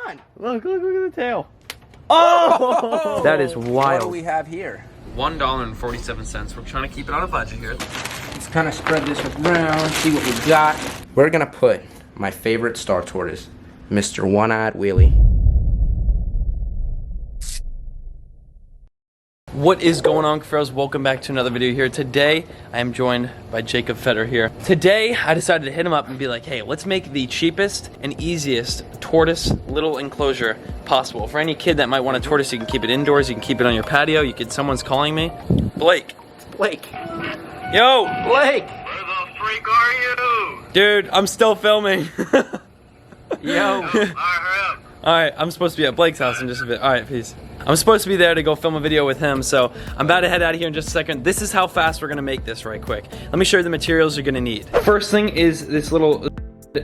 on. Look at the tail. Oh! That is wild. What do we have here? $1.47. We're trying to keep it on a budget here. Let's kind of spread this around, see what we got. We're gonna put my favorite star tortoise, Mr. One-Eyed Willie. What is going on, Cuffaros? Welcome back to another video here. Today, I am joined by Jacob Fetter here. Today, I decided to hit him up and be like, hey, let's make the cheapest and easiest tortoise little enclosure possible. For any kid that might want a tortoise, you can keep it indoors, you can keep it on your patio, someone's calling me. Blake. Yo! Blake! Where the freak are you? Dude, I'm still filming. Yo. Hurry up. Alright, I'm supposed to be at Blake's house in just a bit. Alright, peace. I'm supposed to be there to go film a video with him, so I'm about to head out of here in just a second. This is how fast we're gonna make this right quick. Let me show you the materials you're gonna need. First thing is this little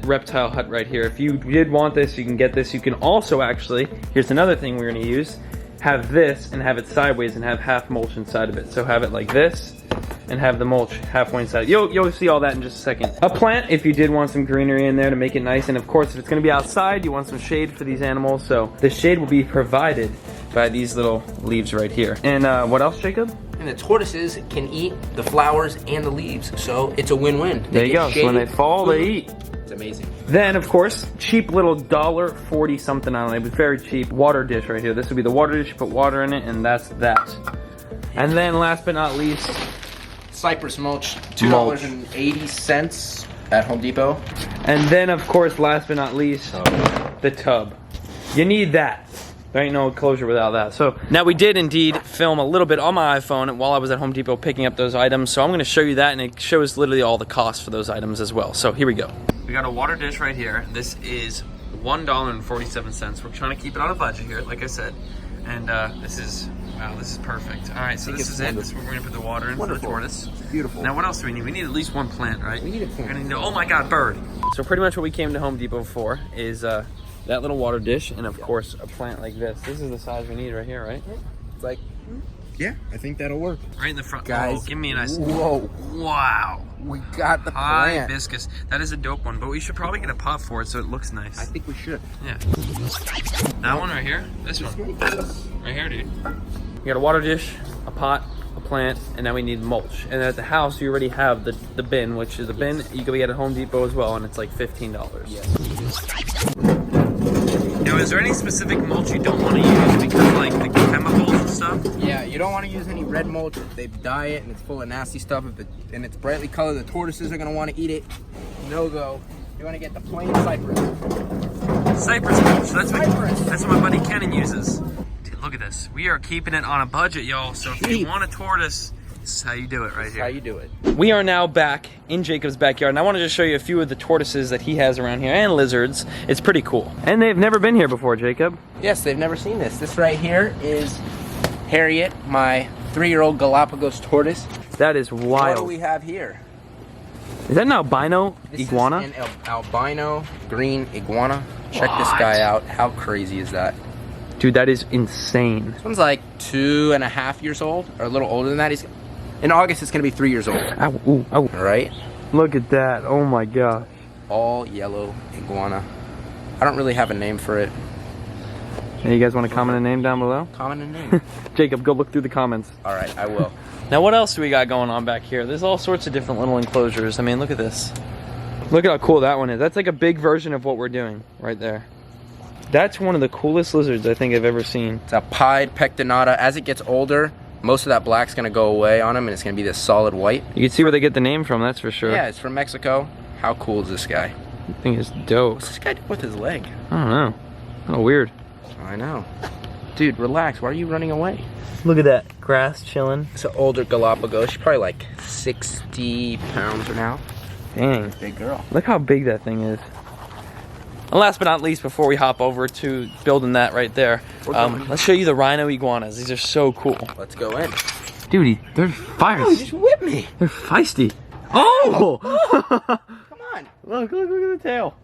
reptile hut right here. If you did want this, you can get this. You can also actually, here's another thing we're gonna use, have this and have it sideways and have half mulch inside of it. So have it like this and have the mulch halfway inside. You'll see all that in just a second. A plant if you did want some greenery in there to make it nice, and of course if it's gonna be outside, you want some shade for these animals, so the shade will be provided by these little leaves right here. And what else, Jacob? And the tortoises can eat the flowers and the leaves, so it's a win-win. There you go, so when they fall, they eat. It's amazing. Then, of course, cheap little $1.40 something on it. It was very cheap. Water dish right here. This would be the water dish, put water in it, and that's that. And then last but not least, Cypress mulch, $2.80 at Home Depot. And then, of course, last but not least, the tub. You need that. There ain't no enclosure without that. So now we did indeed film a little bit on my iPhone while I was at Home Depot picking up those items. So I'm gonna show you that, and it shows literally all the costs for those items as well. So here we go. We got a water dish right here. This is $1.47. We're trying to keep it on a budget here, like I said. And this is, wow, this is perfect. All right, so this is it. This is where we're gonna put the water in for the tortoise. It's beautiful. Now what else do we need? We need at least one plant, right? We need a plant. We're gonna need, oh my God, bird. So pretty much what we came to Home Depot for is that little water dish, and of course a plant like this. This is the size we need right here, right? It's like, yeah, I think that'll work. Right in the front. Guys, oh, give me a nice. Whoa. Wow. We got the plant. Hibiscus. That is a dope one, but we should probably get a pot for it so it looks nice. I think we should. Yeah. That one right here. This one. Right here, dude. We got a water dish, a pot, a plant, and now we need mulch. And at the house, you already have the bin, which is a bin you can get at Home Depot as well, and it's like $15. Yes. Now, is there any specific mulch you don't want to use because like the chemicals and stuff? Yeah, you don't want to use any red mulch. They dye it and it's full of nasty stuff. And it's brightly colored. The tortoises are going to want to eat it. No go. You want to get the plain cypress. Cypress mulch. That's Cypress. That's what my buddy Canon uses. Dude, look at this. We are keeping it on a budget, y'all. So if you want a tortoise, this is how you do it right here. How you do it. We are now back in Jacob's backyard, and I want to just show you a few of the tortoises that he has around here, and lizards. It's pretty cool. And they've never been here before, Jacob. Yes, they've never seen this. This right here is Harriet, my 3-year-old Galapagos tortoise. That is What wild. do we have here? Is that an albino iguana? This is an albino green iguana. Check this What? guy out. How crazy is that? Dude, that is insane. This one's like 2.5 years old, or a little older than that. In August, it's gonna be 3 years old. Ow, ooh, ow. All right? Look at that. Oh my gosh. All yellow iguana. I don't really have a name for it. Hey, you guys want to comment a name down below? Comment a name. Jacob, go look through the comments. All right, I will. Now, what else do we got going on back here? There's all sorts of different little enclosures. I mean, look at this. Look at how cool that one is. That's like a big version of what we're doing right there. That's one of the coolest lizards I think I've ever seen. It's a pied pectinata. As it gets older, most of that black's gonna go away on him, and it's gonna be this solid white. You can see where they get the name from, that's for sure. Yeah, it's from Mexico. How cool is this guy? I think it's dope. What's this guy do with his leg? I don't know. Oh, weird. I know. Dude, relax. Why are you running away? Look at that. Grass chilling. It's an older Galapagos. She's probably like 60 pounds now. Dang. Big girl. Look how big that thing is. And last but not least, before we hop over to building that right there, let's show you the Rhino Iguanas. These are so cool. Let's go in. Dude, they're fire. Oh, you just whipped me. They're feisty. Oh! Come on. Look at the tail.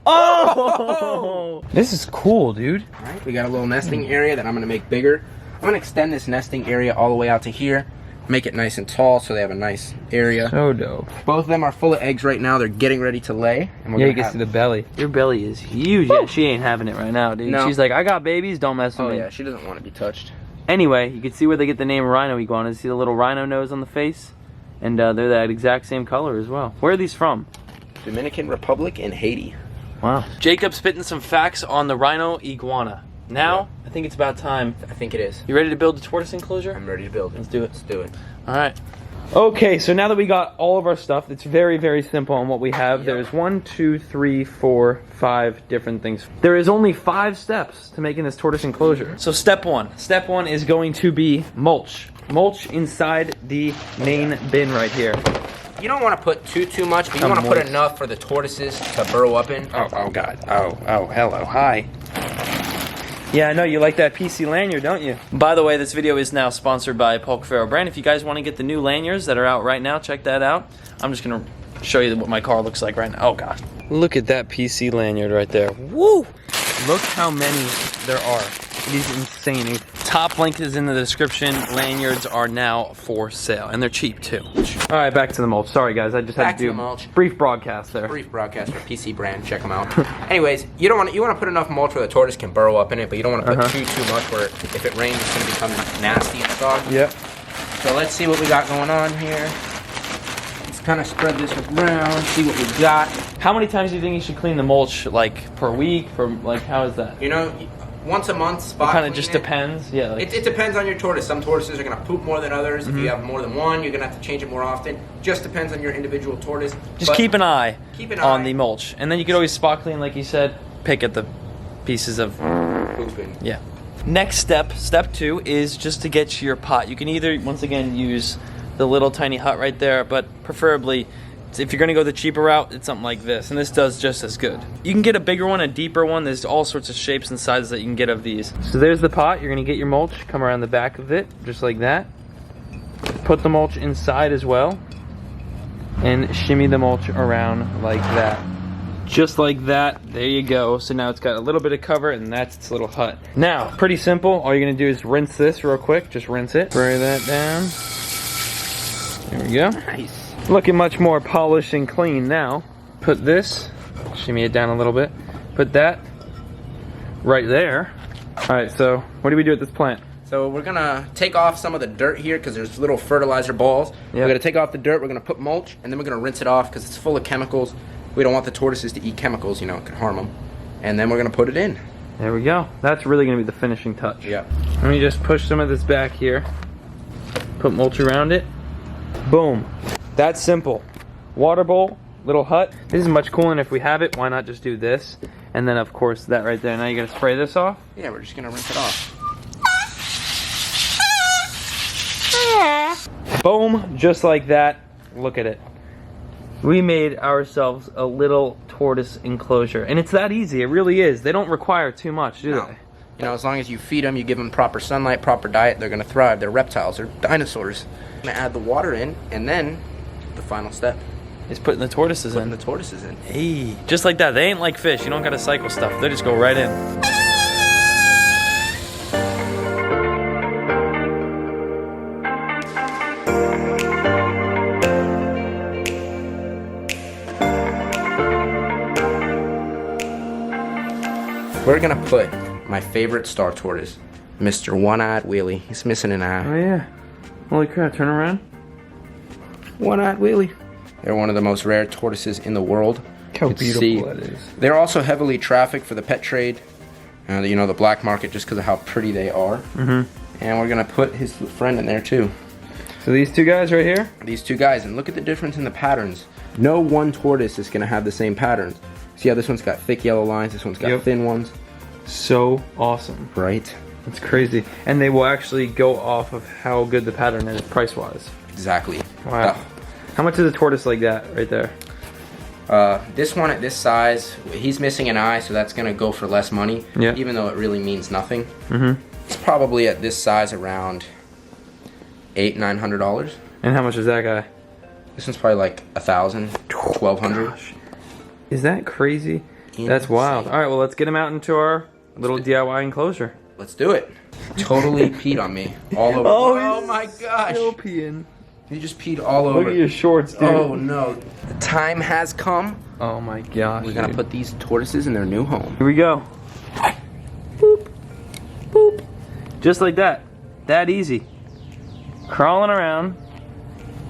Oh! This is cool, dude. All right, we got a little nesting area that I'm gonna make bigger. I'm gonna extend this nesting area all the way out to here. make it nice and tall so they have a nice area. So dope. Both of them are full of eggs right now. They're getting ready to lay. And Yeah, you can see the belly. Your belly is huge. Yeah, she ain't having it right now, dude. No. She's like, I got babies, don't mess with Oh me. yeah, she doesn't want to be touched. Anyway, you can see where they get the name Rhino Iguana. See the little rhino nose on the face? And they're that exact same color as well. Where are these from? Dominican Republic and Haiti. Wow. Jacob's spitting some facts on the Rhino Iguana. Now, I think it's about time. I think it is. You ready to build the tortoise enclosure? I'm ready to build it. Let's do it. Let's do it. All right. Okay, so now that we got all of our stuff, it's very, very simple on what we have. Yep. There's 1, 2, 3, 4, 5 different things. There is only 5 steps to making this tortoise enclosure. So step one is going to be mulch. Mulch inside the main bin right here. You don't want to put too much, but you want to put enough for the tortoises to burrow up in. Oh God. Oh, hello. Hi. Yeah, I know, you like that PC lanyard, don't you? By the way, this video is now sponsored by Cuffaro brand. If you guys want to get the new lanyards that are out right now, check that out. I'm just going to show you what my car looks like right now. Oh, God. Look at that PC lanyard right there. Woo! Look how many there are. It is insane. Top link is in the description. Lanyards are now for sale, and they're cheap, too. All right, back to the mulch. Sorry, guys. I just had to do a brief broadcast there. Brief broadcast for PC brand. Check them out. Anyways, you want to put enough mulch where the tortoise can burrow up in it, but you don't want to put too much where if it rains, it's going to become nasty and soggy. Yep. So let's see what we got going on here. Let's kind of spread this around, see what we got. How many times do you think you should clean the mulch, like, per week? How is that? You know, once a month, spot Kind of just depends. Yeah. Like, it depends on your tortoise. Some tortoises are going to poop more than others. If you have more than one, you're going to have to change it more often. Just depends on your individual tortoise. Just keep an eye on the eye. mulch. And then you could always spot clean, like you said, pick at the pieces of Pooping. Yeah. Next step 2, is just to get your pot. You can either, once again, use the little tiny hut right there, but preferably, if you're gonna go the cheaper route, it's something like this, and this does just as good. You can get a bigger one, a deeper one. There's all sorts of shapes and sizes that you can get of these. So there's the pot. You're gonna get your mulch, come around the back of it, just like that. Put the mulch inside as well, and shimmy the mulch around like that. Just like that. There you go. So now it's got a little bit of cover, and that's its little hut. Now, pretty simple. All you're gonna do is rinse this real quick. Just rinse it. Spray that down. There we go. Nice. Looking much more polished and clean now. Put this, shimmy it down a little bit. Put that right there. All right, so what do we do with this plant? So we're gonna take off some of the dirt here because there's little fertilizer balls. Yep. We're gonna take off the dirt, we're gonna put mulch, and then we're gonna rinse it off because it's full of chemicals. We don't want the tortoises to eat chemicals, you know, it could harm them. And then we're gonna put it in. There we go. That's really gonna be the finishing touch. Yeah. Let me just push some of this back here. Put mulch around it. Boom. That's simple. Water bowl, little hut. This is much cooler, and if we have it, why not just do this? And then, of course, that right there. Now you gotta spray this off. Yeah, we're just gonna rinse it off. Boom, just like that. Look at it. We made ourselves a little tortoise enclosure, and it's that easy. It really is. They don't require too much, do No. they? You know, as long as you feed them, you give them proper sunlight, proper diet, they're gonna thrive. They're reptiles, they're dinosaurs. I'm gonna add the water in, and then the final step, It's putting the tortoises putting in. the tortoises in. Hey, just like that. They ain't like fish. You don't gotta cycle stuff. They just go right in. We're gonna put my favorite star tortoise, Mr. One-Eyed Wheelie. He's missing an eye. Oh yeah. Holy crap, turn around. One-Eyed Wheelie. They're one of the most rare tortoises in the world. How You can beautiful see that is. They're also heavily trafficked for the pet trade. You know, the black market, just because of how pretty they are. Mm-hmm. And we're gonna put his friend in there too. So these two guys right here? These two guys, and look at the difference in the patterns. No one tortoise is gonna have the same patterns. See how this one's got thick yellow lines, this one's got thin ones? So awesome. Right? That's crazy. And they will actually go off of how good the pattern is price-wise. Exactly. Wow. How much is a tortoise like that right there? This one at this size, he's missing an eye, so that's gonna go for less money. Yeah. Even though it really means nothing. Mm-hmm. It's probably at this size around $800–900. And how much is that guy? This one's probably like $1,000, $1,200. Gosh. Is that crazy? That's wild. All right, well, let's get him out into our little DIY enclosure. Let's do it. Totally peed on me. All over. Oh, my gosh. Still peeing. He just peed all over. Look at your shorts, dude. Oh no. The time has come. Oh my gosh. We're gonna put these tortoises in their new home. Here we go. Boop. Boop. Just like that. That easy. Crawling around.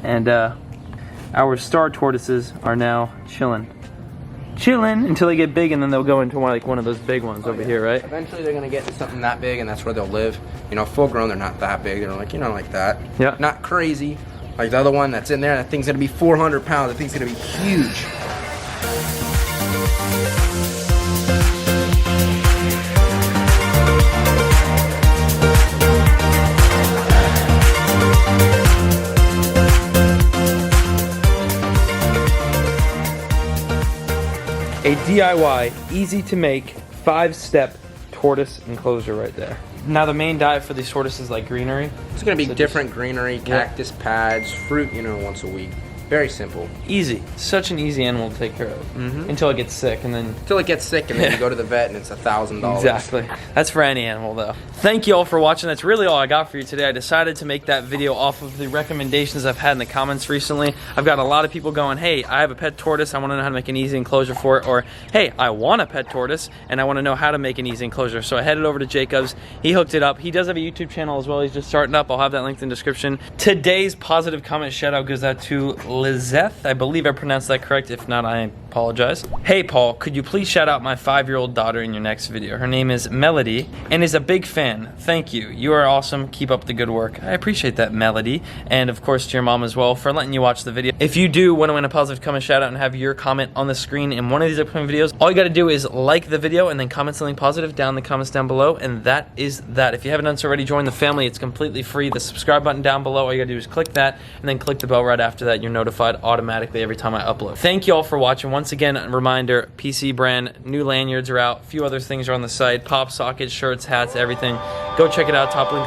And our star tortoises are now chilling. Chilling until they get big, and then they'll go into one of those big ones over here, right? Eventually they're gonna get to something that big, and that's where they'll live. You know, full grown, they're not that big. They're like, like that. Yeah. Not crazy. Like the other one that's in there, that thing's gonna be 400 pounds. That thing's gonna be huge. A DIY, easy to make, 5-step tortoise enclosure right there. Now the main diet for these tortoises is like greenery. It's gonna be different greenery, cactus pads, fruit, once a week. Very simple. Easy. Such an easy animal to take care of. Until it gets sick, and then... Until it gets sick, and then you go to the vet, and it's $1,000. Exactly. That's for any animal, though. Thank you all for watching. That's really all I got for you today. I decided to make that video off of the recommendations I've had in the comments recently. I've got a lot of people going, hey, I have a pet tortoise. I want to know how to make an easy enclosure for it. Or, hey, I want a pet tortoise, and I want to know how to make an easy enclosure. So I headed over to Jacob's. He hooked it up. He does have a YouTube channel as well. He's just starting up. I'll have that linked in the description. Today's positive comment shout-out goes out to Lizeth. I believe I pronounced that correct. If not, I apologize. Hey, Paul, could you please shout out my 5-year-old daughter in your next video? Her name is Melody and is a big fan. Thank you. You are awesome. Keep up the good work. I appreciate that, Melody. And of course, to your mom as well for letting you watch the video. If you do want to win a positive comment shout out and have your comment on the screen in one of these upcoming videos, all you got to do is like the video and then comment something positive down in the comments down below. And that is that. If you haven't done so already, join the family. It's completely free. The subscribe button down below. All you got to do is click that and then click the bell right after that. You're notified automatically every time I upload. Thank you all for watching. Once again, a reminder, PC brand, new lanyards are out. A few other things are on the site. Pop sockets, shirts, hats, everything. Go check it out. Top link